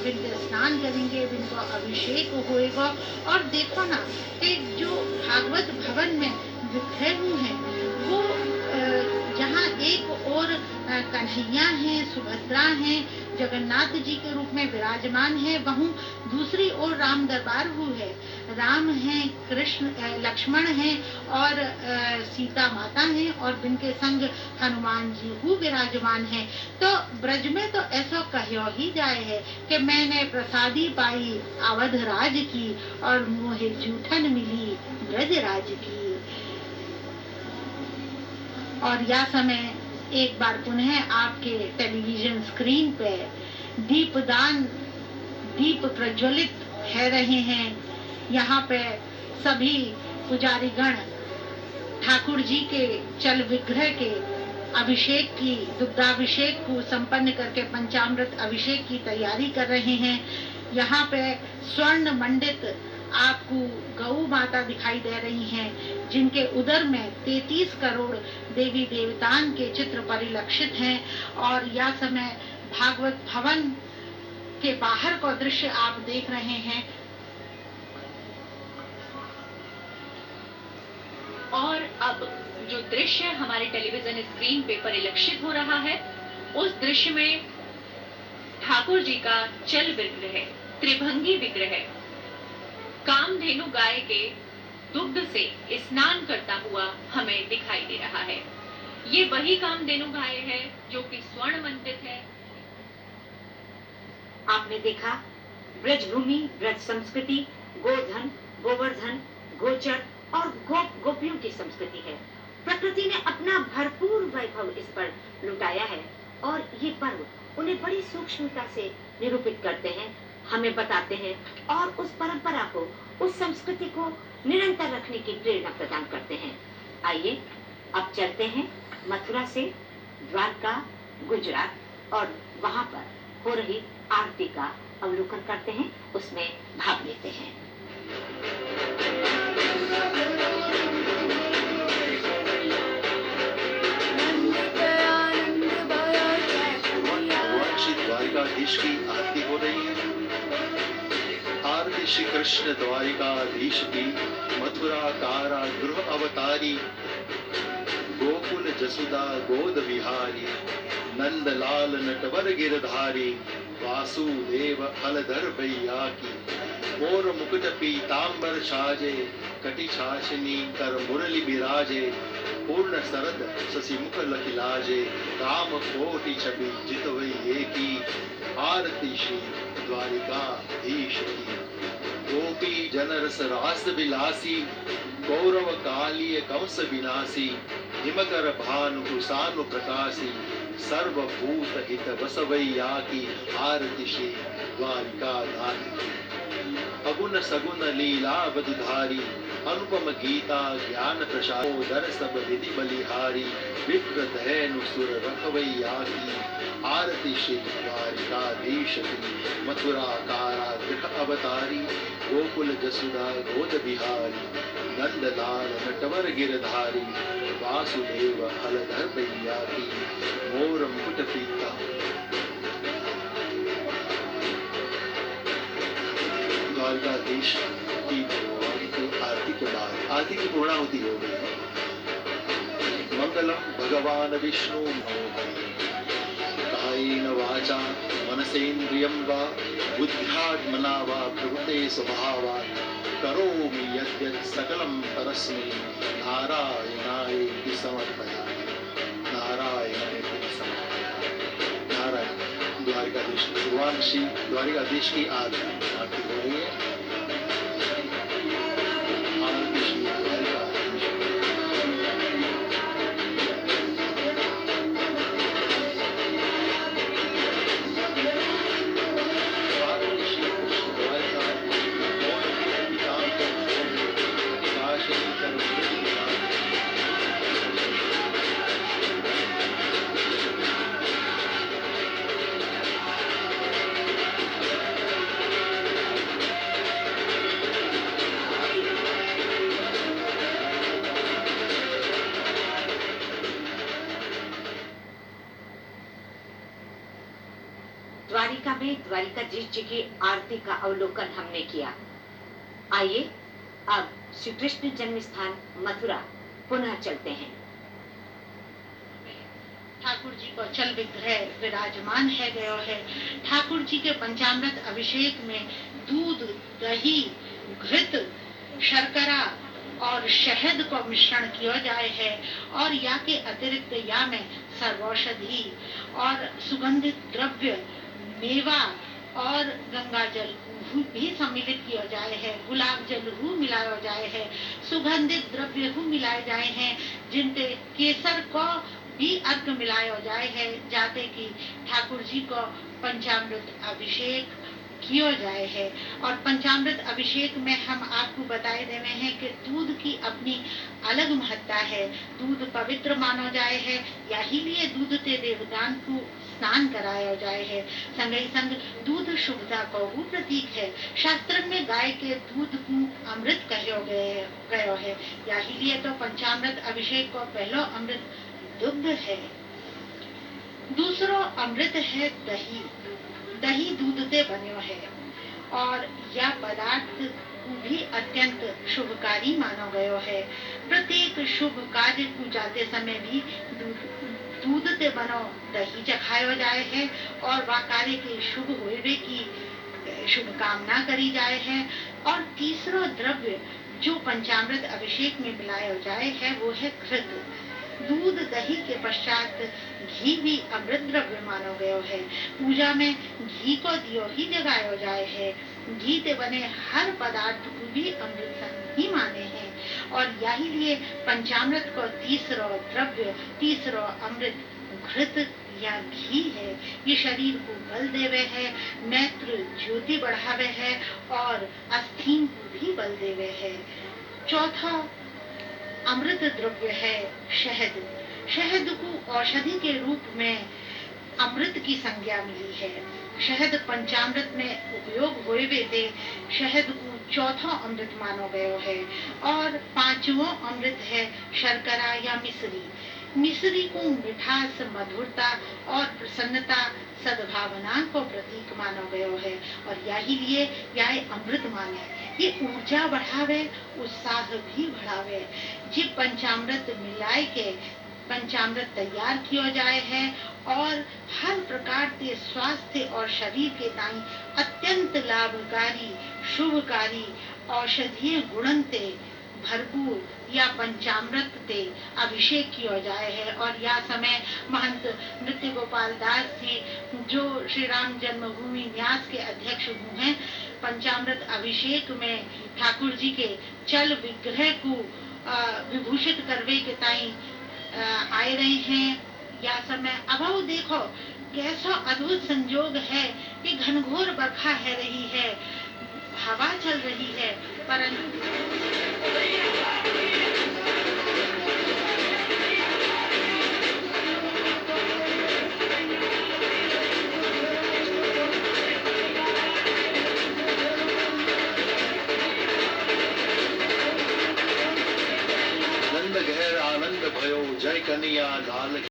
बिनते स्नान करेंगे, बिनको अभिषेक होएगा। और देखो ना कि जो भागवत भवन में बिखरे हुए हैं, वो जहाँ एक ओर कन्हैया हैं, सुभद्रा हैं, जगन्नाथ जी के रूप में विराजमान है, वहीं दूसरी ओर राम दरबार हुआ है। राम हैं, कृष्ण लक्ष्मण हैं और सीता माता हैं, और उनके संग हनुमान जी हु विराजमान हैं। तो ब्रज में तो ऐसा कहो ही जाए है कि मैंने प्रसादी पाई अवध राज की, और मोहे जूठन मिली ब्रज राज की। और यह समय एक बार पुनः आपके टेलीविजन स्क्रीन पे दीपदान, दीप प्रज्वलित है रहे हैं। यहाँ पे सभी पुजारी गण ठाकुर जी के चल विग्रह के अभिषेक की, दुग्धाभिषेक को संपन्न करके पंचामृत अभिषेक की तैयारी कर रहे हैं। यहाँ पे स्वर्ण मंडित आपको गौ माता दिखाई दे रही हैं, जिनके उदर में 33 करोड़ देवी देवतान के चित्र परिलक्षित हैं। और यह समय भागवत भवन के बाहर का दृश्य आप देख रहे हैं। और अब जो दृश्य हमारे टेलीविजन स्क्रीन पे परिलक्षित हो रहा है, उस दृश्य में ठाकुर जी का चल विग्रह, त्रिभंगी विग्रह कामधेनु गाय के दुग्ध से स्नान करता हुआ हमें दिखाई दे रहा है। ये वही कामधेनु गाय है जो कि स्वर्ण मंडित है। आपने देखा ब्रजभूमि, ब्रज संस्कृति, गोधन, गोवर्धन, गोचर और गोपियों की संस्कृति है। प्रकृति ने अपना भरपूर वैभव इस पर लुटाया है, और ये पर्व उन्हें बड़ी सूक्ष्मता से निरूपित करते हैं, हमें बताते हैं, और उस परंपरा को, उस संस्कृति को निरंतर रखने की प्रेरणा प्रदान करते हैं। आइए अब चलते हैं मथुरा से द्वारका, गुजरात, और वहां पर हो रही आरती का अवलोकन करते हैं, उसमें भाग लेते हैं। द्वारिकाधीश की आरती हो रही है। आरती श्री कृष्ण द्वारिकाधीश की, मथुरा कारागृह अवतारी, गोकुल जसुदा गोद विहारी, नंदलाल नटवर गिरधारी, वासुदेव हलधर भैया की। मोर मुकुट पीतांबर साजे, कटी छाछनी कर मुरली बिराजे, पूर्ण सरद शशि मुख लखिलाजे, काम कोटि छवि जितवई की। आरती श्री द्वारिकाधीश की। गोपी जनरस रास विलासी, गौरव कालिय कंस विनाशी, हिमकर भानु कुसानु प्रकाशी, सर्वभूत हित बसवैया की। आरती श्री द्वारिकाधारी। अगुन सगुन लीला बधुधारी, अनुपम गीता ज्ञान प्रसादर सब विधि बलिहारी, विप्र धैनु सुर रखवैया की। आरती श्री द्वारिकाधीश की। मथुरा कारागृह अवतारी, गोकुल जसुदा गोद बिहारी, नंदलाल नटवर गिरधारी, वासुदेव हलधर भैया की। मोर मुकुट पीता द्वारिकाधीश की भगवान की आरती के बाद आरती की पूर्णाहुति हो गई है। मंगलम भगवान विष्णु कायेन वाचा मनसेन्द्रियं वा बुद्ध्यात्मना वा प्रकृते स्वभावात् करोमि यद्यत् सकलं परस्मै नारायणाय समर्पयामि। नारायणाय समर्पयामि। नारायण। द्वारिकाधीश भगवान श्री द्वारिकाधीश की आरती हो रही है। द्वारिकाधीश जी की आरती का अवलोकन हमने किया। आइए अब श्री कृष्ण जन्म स्थान मथुरा पुनः चलते हैं। ठाकुर जी को चल विग्रह विराजमान है गयो है। ठाकुर जी के पंचामृत अभिषेक में दूध, दही, घृत, शर्करा और शहद को मिश्रण किया जाए है और या के अतिरिक्त या में सर्वौषधि और सुगंधित द्रव्य, मेवा और गंगा जल भी सम्मिलित किया जाए है। गुलाब जल हु मिलाया जाए है, सुगंधित द्रव्य हु मिलाए जाए हैं, जिनके केसर को भी अर्घ मिलाया जाए है, जाते कि ठाकुर जी को पंचामृत अभिषेक किया जाए है। और पंचामृत अभिषेक में हम आपको बताए देवे हैं कि दूध की अपनी अलग महत्ता है। दूध पवित्र माना जाए है, यही लिए दूध ते देवदान को स्नान कराया जाए है। संगई संग दूध शुभता को वो प्रतीक है। शास्त्र में गाय के दूध को अमृत कहो गयो है, यही लिए तो पंचामृत अभिषेक को पहलो अमृत दुग्ध है। दूसरो अमृत है दही। दही दूध से बन्यो है और यह पदार्थ भी अत्यंत शुभकारी मानो गयो है। प्रत्येक शुभ कार्य को जाते समय भी दूध से बनो दही चखायो जाए है और वह कार्य के शुभ होवे की शुभकामना करी जाए है। और तीसरा द्रव्य जो पंचामृत अभिषेक में मिलाया जाए है वो है घृत। दूध दही के पश्चात घी भी अमृत द्रव्य मानो गयो है। पूजा में घी को दियो ही जगायो जाए है। घी से बने हर पदार्थ को भी अमृत ही माने हैं और यही लिए पंचामृत को तीसरा द्रव्य, तीसरा अमृत घृत या घी है। ये शरीर को बल देवे है, नेत्र ज्योति बढ़ावे है और अस्थिन को भी बल देवे है। चौथा अमृत द्रव्य है शहद। शहद को औषधि के रूप में अमृत की संज्ञा मिली है। शहद पंचामृत में उपयोग होवे थे शहद को चौथा अमृत मानो गयो है। और पांचवों अमृत है शर्करा या मिश्री। मिश्री को मिठास, मधुरता और प्रसन्नता, सद्भावना को प्रतीक मानो गयो है और यही लिए यह अमृत माने। ये ऊर्जा बढ़ावे, उत्साह भी बढ़ावे। जी पंचामृत मिलाए के पंचामृत तैयार किया जाए है और हर प्रकार के स्वास्थ्य और शरीर के ताई अत्यंत लाभकारी, शुभकारी, औषधीय गुणन ते भरपूर या पंचामृत ते अभिषेक किया जाए है। और यह समय महंत नृत्य गोपाल दास जी जो श्री राम जन्मभूमि न्यास के अध्यक्ष हुए हैं, पंचामृत अभिषेक में ठाकुर जी के चल विग्रह को विभूषित करवे के ताई आए रहे हैं। यह समय अब देखो कैसा अद्भुत संजोग है कि घनघोर बरखा है रही है, हवा चल रही है, परंतु नंद गहर आनंद भयो, जय कन्हैया लाल